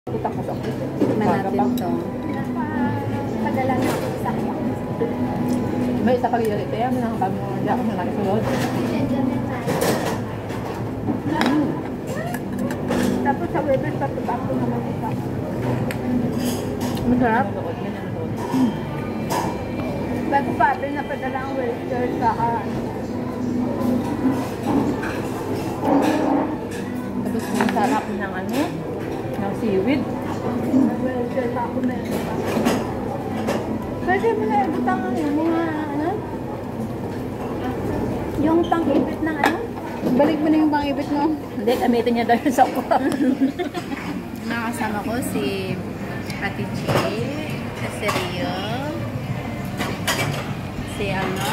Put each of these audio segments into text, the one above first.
Kita ko sa Tikman natin to. Padala na ako sa kanya. May isa pag yun ito yan. May nakapag mo. Hindi ako nakisulod. Tapos sa Weber, patubak ko naman ito. Masarap. Bago pa, pinapadala ang Weber sa Tapos may sarap ng ano? Ng seaweed. Weber sa ako meron pa. Pwede mo na ibutang mga ano? Yung pang-ibit ng ano? Balik mo na yung pang-ibit mo. Hindi, gamitin niya daw yung sako. Nakasama ko si Ate G, si Rio, si ano,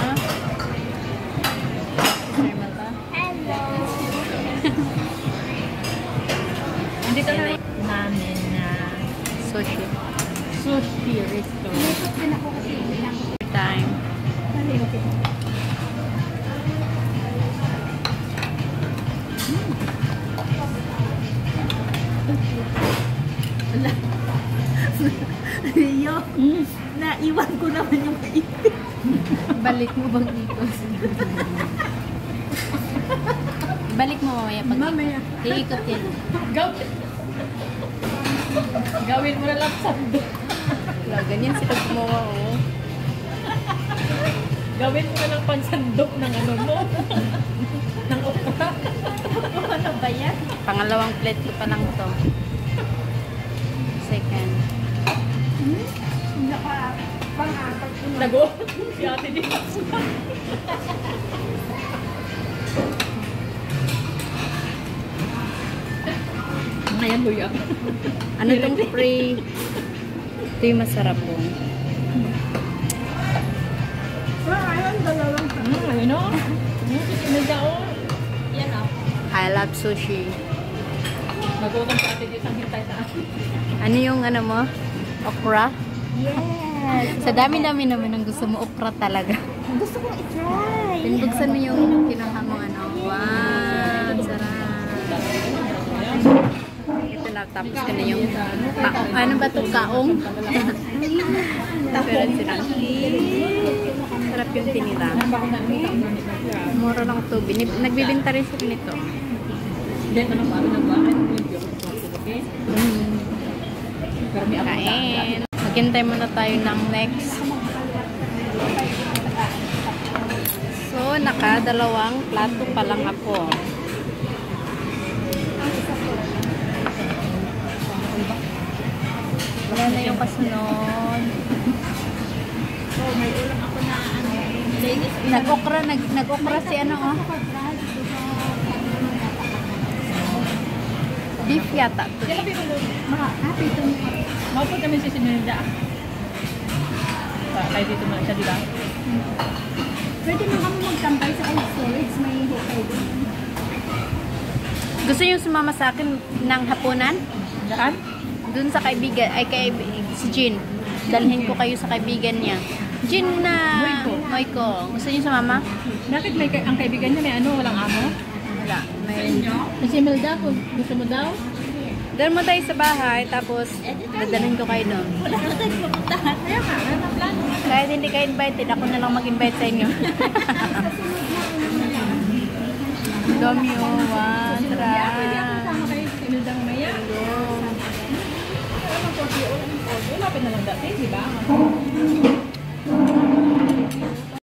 si Mata. Hello! Dito na namin na Sushi. sushi restaurant. Nakot din ako kasi lang. Time. Rio, naiwan ko naman yung ipit. Balik mo bang ikot? Balik mo mamaya pag Mamaya. iikot yan. Gawin mo na lang sando. Wala, ganyan sila gumawa, oh. Gawin mo na lang pansandok ng ano mo. ng okra. Ano ba yan? Pangalawang plate ko pa lang to. Second. Pang-apat ko na. Nago. Si ate din. Ngayon, huya. Ano tong free? Ito yung masarap po. Ayun, dalawang Ayun o. Sinadao. yan o. I love sushi. Nagutom si ate din ang hintay sa akin. Ano yung ano mo? Okra? Yes! Sa dami-dami naman ang gusto mo, okra talaga. Gusto kong i-try! Pinbuksan mo yung kinuha mo ano. Wow! Ang sarap. Ito lang, tapos ka na yung ano ba ito? Kaong? Pero sila. Sarap yung tinira. Mura lang ito. Nagbibinta rin sila nito. Hindi, anong parang nagbahan? Okay? Kain. Maghintay muna tayo ng next. So, nakadalawang plato pa lang ako. Wala na yung kasunod. So, may ulam ako na ano. Ladies, Nag-okra si ano, oh. Beef yata. happy to me. Mapod kami si Sinilda. Kaya dito na siya, di ba? Pwede mo kami magtambay sa cold storage. May hotel din. Gusto niyo sumama sa akin ng hapunan? Saan? Dun sa kaibigan, si Jean. Dalhin ko kayo sa kaibigan niya. Jean na Moiko. Gusto niyo sumama? Bakit may ang kaibigan niya may ano, walang amo? Wala. May... Kasi Melda, kung gusto mo daw? Doon mo tayo sa bahay, tapos dadalhin ko kayo doon. Wala na tayo pupuntahan. Kaya nga, ano ang plano? Kahit hindi kayo invited, ako na lang mag-invite sa inyo. Dami yun. Wow, Pwede ako sarap. kasama kayo si Melda mamaya. Pero mag-audio, lapit na lang dati, di ba?